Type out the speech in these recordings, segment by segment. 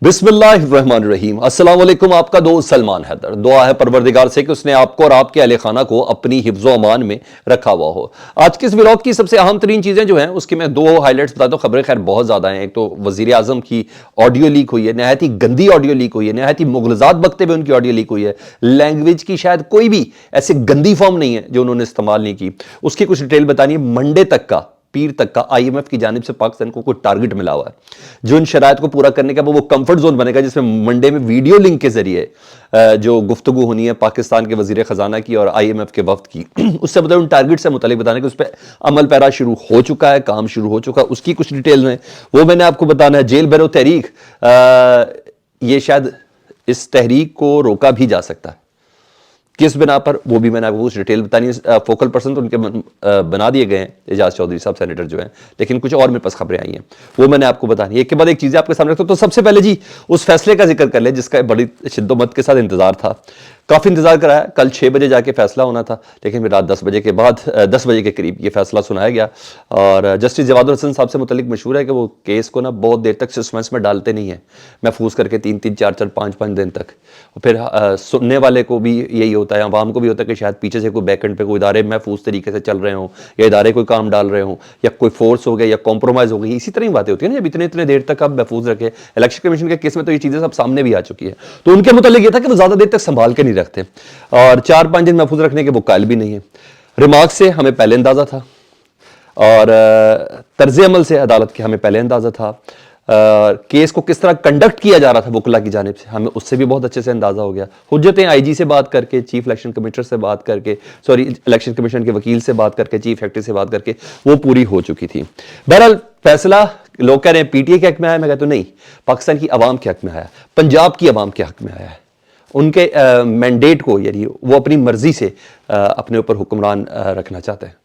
बिस्मिल्लाहिर्रहमानिर्रहीम। अस्सलाम वालेकुम। आपका दोस्त सलमान हैदर। दुआ है परवरदिगार से कि उसने आपको और आपके अहले खाना को अपनी हिफ्ज़ व अमान में रखा हुआ हो। आज के इस व्लॉग की सबसे अहम तरीन चीज़ें जो हैं उसकी मैं दो हाईलाइट्स बताता हूँ। खबरें खैर बहुत ज़्यादा हैं। एक तो वज़ीर आज़म की ऑडियो लीक हुई है, नहायत ही गंदी ऑडियो लीक हुई है, नहायत ही मुग़लज़ात बकते हुए उनकी ऑडियो लीक हुई है। लैंग्वेज की शायद कोई भी ऐसी गंदी फॉर्म नहीं है जो उन्होंने इस्तेमाल नहीं की। उसकी कुछ डिटेल बतानी है। मंडे तक का, पीर तक का IMF की जानिब से पाकिस्तान को कोई टारगेट मिला हुआ है जो इन शराइत को पूरा करने का वो कंफर्ट जोन बनेगा, जिसमें मंडे में वीडियो लिंक के जरिए जो गुफ्तगू होनी है पाकिस्तान के वजीर खजाना की और IMF के वफ्द की, उससे मतलब उन टारगेट से मुतालिक बताने के उस पर अमल पैरा शुरू हो चुका है, काम शुरू हो चुका है। उसकी कुछ डिटेल में वो मैंने आपको बताना है। जेल भरो तहरीक, ये शायद इस तहरीक को रोका भी जा सकता है, किस बिना पर वो भी मैंने आपको कुछ डिटेल बतानी है। फोकल पर्सन तो उनके बना दिए गए हैं, एजाज चौधरी साहब सेनेटर जो हैं, लेकिन कुछ और मेरे पास खबरें आई हैं वो मैंने आपको बतानी है। एक के बाद एक चीज़ें आपके सामने रखता हूं। तो सबसे पहले जी उस फैसले का जिक्र कर ले जिसका बड़ी शिद्दत के साथ इंतजार था, काफ़ी इंतजार कराया। कल 6 बजे जाके फैसला होना था, लेकिन फिर रात 10 बजे के बाद 10 बजे के करीब ये फैसला सुनाया गया। और जस्टिस जवादुल हसन साहब से मुतलिक मशहूर है कि वो केस को ना बहुत देर तक सस्पेंस में डालते नहीं हैं, महफूज करके 3-3, 4-4, 5-5 दिन तक। फिर सुनने वाले को भी यही होता है, आवाम को भी होता है कि शायद पीछे से कोई बैकेंड पे कोई इदारे महफूज तरीके से चल रहे हों, या इदारे कोई काम डाल रहे हों, या कोई फोर्स हो गया या कॉम्प्रोमाइज़ हो गई। इसी तरह की बातें होती है ना, जब इतने इतने देर तक आप महफूज रखे। इलेक्शन कमीशन के केस में तो ये चीज़ें सब सामने भी आ चुकी है। तो उनके मुतालिक ये था कि वो ज़्यादा देर तक संभाल के नहीं रखते, और 4-5 दिन महफूज रखने के वो कायल भी नहीं है। रिमार्क से हमें पहले अंदाज़ा था, और तर्ज अमल से अदालत के हमें पहले अंदाज़ा था। केस को किस तरह कंडक्ट किया जा रहा था वकला की जानिब से, हमें उससे भी बहुत अच्छे से अंदाज़ा हो गया। हुज्जतें IG से बात करके, चीफ इलेक्शन कमिश्नर से बात करके, सॉरी इलेक्शन कमीशन के वकील से बात करके, चीफ सेक्रेटरी से बात करके वो पूरी हो चुकी थी। बहरहाल फैसला लोग कह रहे हैं PTA के हक में आया, मैं कहता हूँ नहीं, पाकिस्तान की आवाम के हक में आया, पंजाब की आवाम के हक में आया है। उनके मैंडेट को, यानी वो अपनी मर्जी से अपने ऊपर हुक्मरान रखना चाहते हैं,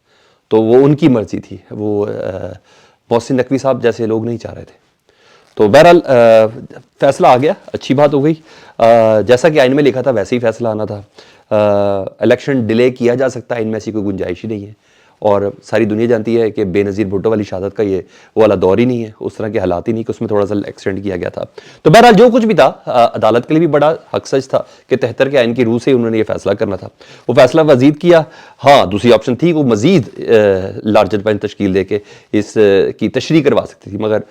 तो वो उनकी मर्जी थी। वो मोहसिन नकवी साहब जैसे लोग नहीं चाह रहे थे। तो बहरहाल फैसला आ गया, अच्छी बात हो गई। जैसा कि आइन में लिखा था वैसे ही फैसला आना था। इलेक्शन डिले किया जा सकता है, इनमें ऐसी कोई गुंजाइश ही नहीं है। और सारी दुनिया जानती है कि बेनज़ीर भुट्टो वाली शहादत का ये वो वाला दौर ही नहीं है, उस तरह के हालात ही नहीं कि उसमें थोड़ा सा एक्सटेंड किया गया था। तो बहरहाल जो कुछ भी था, अदालत के लिए भी बड़ा हक सच था कि 73 के आइन की रूह से ही उन्होंने ये फैसला करना था। वो फैसला मजीद किया। हाँ, दूसरी ऑप्शन थी वो मजीद लार्जर बेंच तश्कील दे के इस की तशरीह करवा सकती थी, मगर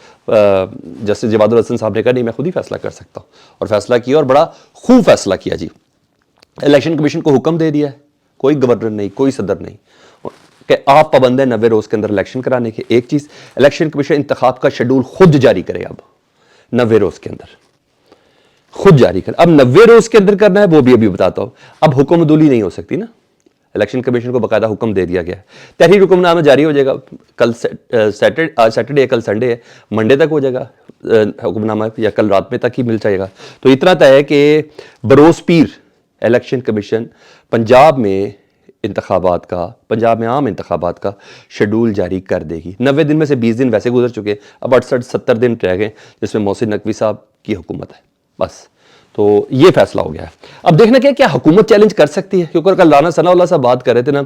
जस्टिस जवादुल हसन साहब ने कहा नहीं, मैं खुद ही फैसला कर सकता हूँ, और फैसला किया, और बड़ा खूब फैसला किया जी। इलेक्शन कमीशन को हुक्म दे दिया है, कोई गवर्नर नहीं, कोई सदर नहीं, कि आप पाबंद है 90 रोज के अंदर इलेक्शन कराने के। एक चीज, इलेक्शन कमीशन इंतखाब का शेड्यूल खुद जारी करे, अब 90 रोज के अंदर खुद जारी करे। अब 90 रोज के अंदर करना है, वो भी अभी बताता हूं। अब हुक्मदुली नहीं हो सकती ना, इलेक्शन कमीशन को बाकायदा हुक्म दे दिया गया है। तहरीर हुक्मनामा जारी हो जाएगा कल सैटरडे, कल संडे है, मंडे तक हो जाएगा हुक्मनामा, या कल रात में तक ही मिल जाएगा। तो इतना तय है कि बरोज पीर इलेक्शन कमीशन पंजाब में इंतखाबात का, पंजाब में आम इंतखाबात का शेड्यूल जारी कर देगी। 90 दिन में से 20 दिन वैसे गुजर चुके, अब 68-70 दिन रह गए जिसमें मोहसिन नकवी साहब की हुकूमत है बस। तो ये फैसला हो गया है। अब देखना क्या क्या हुकूमत चैलेंज कर सकती है, क्योंकि कल राना सनाउल्लाह साहब बात कर रहे थे ना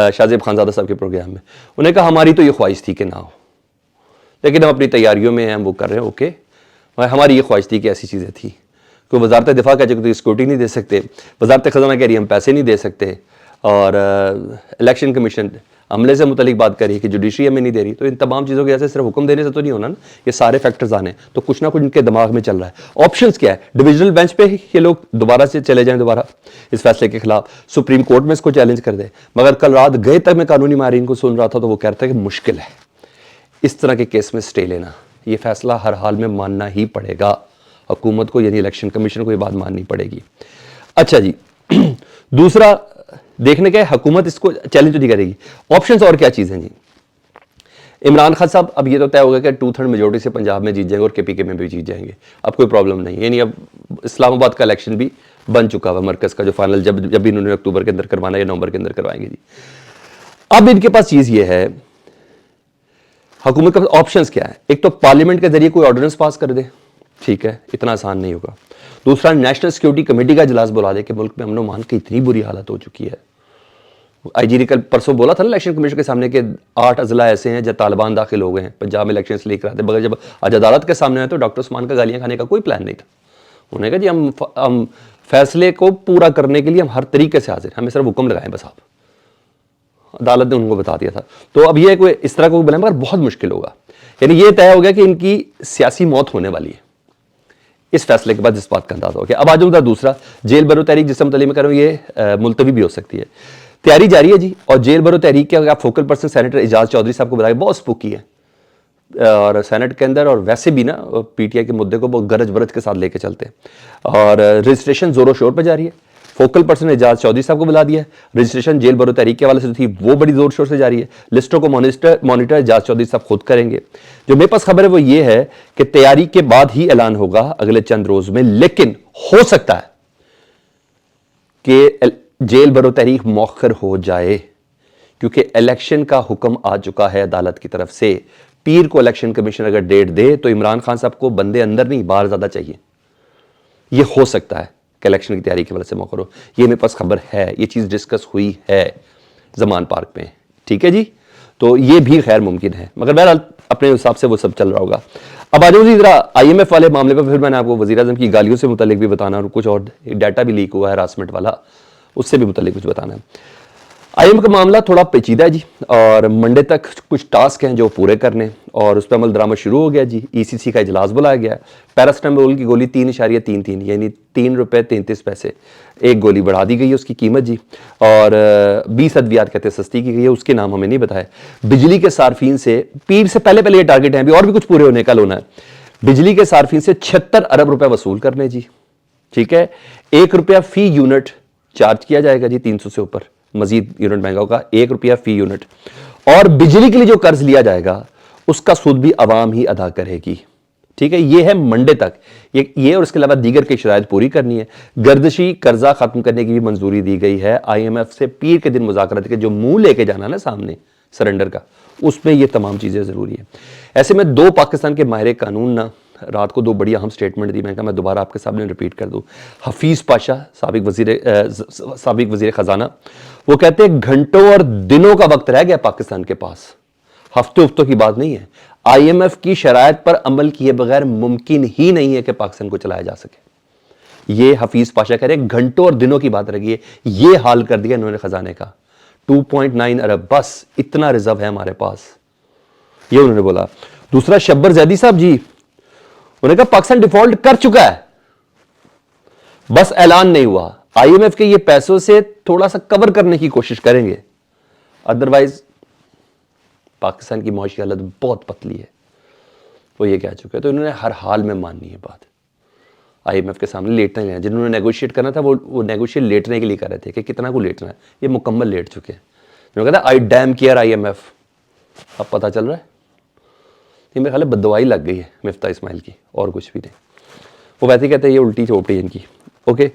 शाहजेब खानजादा साहब के प्रोग्राम में, उन्हें कहा हमारी तो ये ख्वाहिश थी कि ना हो, लेकिन हम अपनी तैयारियों में हैं, हम वो कर रहे हैं। ओके, हमारी ये ख्वाहिश थी कि ऐसी चीज़ें थी। कोई वजारत दिफा कह तो सिक्योरिटी नहीं दे सकते, वजारत खजाना कह रही हम पैसे नहीं दे सकते, और इलेक्शन कमीशन अमले से मुतलिक बात करी कि जुडिशरी हमें नहीं दे रही। तो इन तमाम चीज़ों की वजह से सिर्फ हुक्म देने से तो नहीं होना ना, ये सारे फैक्टर्स आने, तो कुछ ना कुछ इनके दिमाग में चल रहा है। ऑप्शंस क्या है? डिविजनल बेंच पे ये लोग दोबारा से चले जाएं, दोबारा इस फैसले के खिलाफ सुप्रीम कोर्ट में इसको चैलेंज कर दे। मगर कल रात गए तक मैं कानूनी माहिरीन को सुन रहा था, तो वो कहता है कि मुश्किल है इस तरह के केस में स्टे लेना। ये फैसला हर हाल में मानना ही पड़ेगा हुकूमत को, यानी इलेक्शन कमीशन को ये बात माननी पड़ेगी। अच्छा जी, दूसरा देखने के हुकूमत इसको चैलेंज तो नहीं करेगी। ऑप्शंस और क्या चीज़ हैं जी? इमरान खान साहब, अब ये तो तय हो गया कि 2/3 मेजोरिटी से पंजाब में जीत जाएंगे और KPK में भी जीत जाएंगे, अब कोई प्रॉब्लम नहीं है। यानी अब इस्लामाबाद का इलेक्शन भी बन चुका हुआ, मरकज़ का जो फाइनल जब भी इन्होंने अक्टूबर के अंदर करवाना या नवंबर के अंदर करवाएंगे जी। अब इनके पास चीज़ ये है, हुकूमत के पास ऑप्शंस क्या है? एक तो पार्लियामेंट के जरिए कोई ऑर्डिनेंस पास कर दे, ठीक है, इतना आसान नहीं होगा। दूसरा, नेशनल सिक्योरिटी कमेटी का इजलास बुला दे कि मुल्क में अमन व अमान की इतनी बुरी हालत हो चुकी है आईजी कल परसों बोला था ना इलेक्शन कमीशन के सामने कि 8 अजला ऐसे हैं जब तालिबान दाखिल हो गए हैं पंजाब में इलेक्शन लीक कराते, मगर जब आज अदालत के सामने आए तो डॉक्टर उस्मान का गालियां खाने का कोई प्लान नहीं था। उन्होंने कहा जी हम फैसले को पूरा करने के लिए हम हर तरीके से हाजिर, हमें सिर्फ हुक्म लगाएं बस आप। अदालत ने उनको बता दिया था। तो अब ये कोई इस तरह को बनाए मगर बहुत मुश्किल होगा। यानी ये तय हो गया कि इनकी सियासी मौत होने वाली है इस फैसले के बाद, जिस बात का अंदाजा हो गया। अब आ जाऊँ दूसरा, जेल बरो तहरीक जिससे मुतल्लिक़ मैं कर रहा हूँ, ये मुलतवी भी हो सकती है। तैयारी जारी है जी। और जेल बरो तहरीक के आप focal person senator Ejaz Chaudhry साहब को बताया, बहुत स्पूकी है और सेनेट के अंदर और वैसे भी ना पीटीआई के मुद्दे को बहुत गरज बरज के साथ लेके चलते हैं। और रजिस्ट्रेशन जोरों शोर पर जारी है। फोकल पर्सन एजाज चौधरी साहब को बुला दिया है। रजिस्ट्रेशन जेल बरो तहरीक के हवाले से थी वो बड़ी जोर शोर से जारी है। लिस्टों को मॉनिटर एजाज चौधरी साहब खुद करेंगे। जो मेरे पास खबर है वो ये है कि तैयारी के बाद ही ऐलान होगा अगले चंद रोज में, लेकिन हो सकता है कि जेल बरो तहरीक मौखर हो जाए क्योंकि इलेक्शन का हुक्म आ चुका है अदालत की तरफ से। पीर को इलेक्शन कमीशन अगर डेट दे तो इमरान खान साहब को बंदे अंदर नहीं बाहर ज्यादा चाहिए। यह हो सकता है कि इलेक्शन की तैयारी की वजह से मौका हो। ये मेरे पास खबर है, ये चीज डिस्कस हुई है जमान पार्क में, ठीक है जी। तो ये भी खैर मुमकिन है, मगर बहरहाल अपने हिसाब से वो सब चल रहा होगा। अब आ जाओ जी जरा आईएमएफ वाले मामले पर, फिर मैंने आपको वजीर आजम की गालियों से मुतालिक भी बताना और कुछ और डाटा भी लीक हुआ है हरासमेंट वाला, उससे भी मुतालिक कुछ बताना है। आईएमएफ का मामला थोड़ा पेचीदा है जी और मंडे तक कुछ टास्क हैं जो पूरे करने और उस पर अमल दरामद शुरू हो गया जी। ईसीसी का इजलास बुलाया गया है। पैरास्टामोल की गोली 3.33 यानी ₹3.33 एक गोली बढ़ा दी गई है उसकी कीमत जी। और 20 अद्वियात कहते हैं सस्ती की गई है, उसके नाम हमें नहीं बताए। बिजली के सार्फिन से पीर से पहले ये टारगेट है, अभी और भी कुछ पूरे होने का होना है। बिजली के सार्फिन से 76 अरब रुपए वसूल करने जी, ठीक है। ₹1 फी यूनिट चार्ज किया जाएगा जी, 300 से ऊपर मजीद यूनिट महंगा होगा, ₹1 फी यूनिट। और बिजली के लिए जो कर्ज लिया जाएगा उसका सूद भी आवाम ही अदा करेगी, ठीक है। ये है मंडे तक ये और इसके अलावा दीगर की शराइत पूरी करनी है। गर्दिशी कर्जा खत्म करने की भी मंजूरी दी गई है। आईएमएफ से पीर के दिन मुज़ाकरात के जो मुंह लेके जाना ना सामने सरेंडर का, उसमें ये तमाम चीजें जरूरी है। ऐसे में दो पाकिस्तान के माहिर कानून ना रात को दो बड़ी अहम स्टेटमेंट दी, मैं दोबारा आपके सामने रिपीट कर दूं। हफीज पाशा साबिक वजीर खजाना, वो कहते हैं घंटों और दिनों का वक्त रह गया पाकिस्तान के पास, हफ्ते हफ्तों की बात नहीं है। आईएमएफ की शराइत पर अमल किए बगैर मुमकिन ही नहीं है कि पाकिस्तान को चलाया जा सके। ये हफीज पाशा कह रहे हैं घंटों और दिनों की बात रह गई है। ये हाल कर दिया इन्होंने खजाने का, 2.9 अरब बस इतना रिजर्व है हमारे पास, ये उन्होंने बोला। दूसरा शब्बर जैदी साहब जी, उन्होंने कहा पाकिस्तान डिफॉल्ट कर चुका है, बस ऐलान नहीं हुआ। आईएमएफ के ये पैसों से थोड़ा सा कवर करने की कोशिश करेंगे, अदरवाइज पाकिस्तान की मौशी हालत बहुत पतली है, वो ये कह चुके हैं। तो इन्होंने हर हाल में माननी है बात, आईएमएफ के सामने लेटना ही है। जिन्होंने नेगोशिएट करना था वो नेगोशिएट लेटने के लिए कर रहे थे कि कितना को लेटना है, ये मुकम्मल लेट चुके हैं। उन्होंने कहा आई डैम केयर आईएमएफ, अब पता चल रहा है ये मेरे ख्याल बददुआई लग गई है मिफ्ता इस्माइल की, और कुछ भी नहीं। वो वैसे ही कहते हैं ये उल्टी चोपड़ी इनकी, ओके।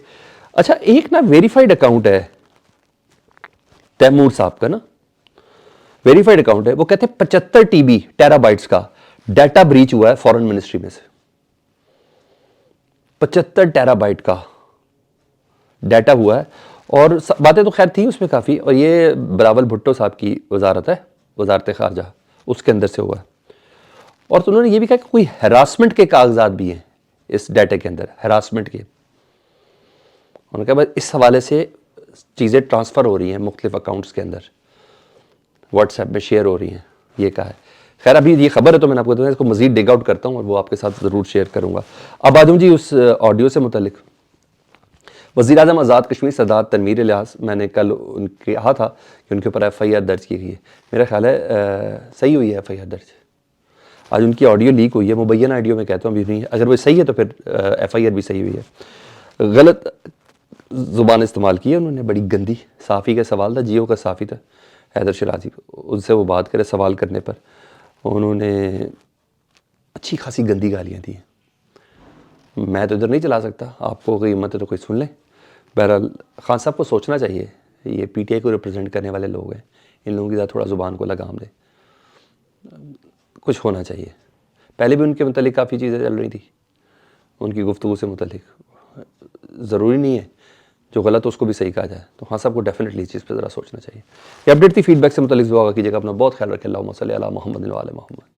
अच्छा, एक ना वेरीफाइड अकाउंट है तैमूर साहब का ना, वेरीफाइड अकाउंट है। वो कहते हैं 75 टीबी टेराबाइट्स का डाटा ब्रीच हुआ है फॉरेन मिनिस्ट्री में से। 75 टेराबाइट का डाटा हुआ है और बातें तो खैर थी उसमें काफ़ी, और ये बिलावल भुट्टो साहब की वजारत है, वजारत खारजा, उसके अंदर से हुआ है। और तो उन्होंने ये भी कहा कि कोई हैरासमेंट के कागजात भी हैं इस डाटा के अंदर, हैरासमेंट के। उन्होंने कहा बस इस हवाले से चीज़ें ट्रांसफ़र हो रही हैं मुख्तलिफ अकाउंट्स के अंदर, व्हाट्सएप में शेयर हो रही हैं, ये कहा है। खैर अभी ये खबर है तो मैंने आपको बताया, इसको मज़ीद डिग आउट करता हूँ और वो आपके साथ ज़रूर शेयर करूँगा। अब आ जाऊँ जी उस ऑडियो से मुतल्लिक। वज़ीर आज़म आज़ाद कश्मीर सरदार तनवीर इलियास, मैंने कल उनके कहा था कि उनके ऊपर एफआईआर दर्ज की गई है। मेरा ख्याल है सही हुई है एफआईआर दर्ज। आज उनकी ऑडियो लीक हुई है, मुबैना ऑडियो में कहता हूँ अभी नहीं, अगर वो सही है तो फिर एफआईआर भी सही हुई है। गलत ज़ुबान इस्तेमाल की है उन्होंने, बड़ी गंदी। साफ़ी का सवाल था, जियो का साफ़ी था हैदर शराजी, उनसे वो बात करे सवाल करने पर उन्होंने अच्छी खासी गंदी गालियाँ दी हैं। मैं तो इधर नहीं चला सकता, आपको कोई हिम्मत है तो कोई सुन ले। बहरहाल खान साहब को सोचना चाहिए, ये पीटीआई को रिप्रेजेंट करने वाले लोग हैं, इन लोगों की ज़्यादा थोड़ा ज़ुबान को लगाम दे, कुछ होना चाहिए। पहले भी उनके मुतालिक काफ़ी चीज़ें चल रही थी उनकी गुफ्तगू से मुतालिक। ज़रूरी नहीं है जो गलत है उसको भी सही कहा जाए। तो हाँ, सबको डेफिनेटली इस चीज़ पे ज़रा सोचना चाहिए। ये अपडेट थी, फीडबैक से मुतालिक दुआ कीजिएगा। अपना बहुत ख्याल रखें। अल्लाहुम्मा सल्ली अला मुहम्मद व आले मुहम्मद।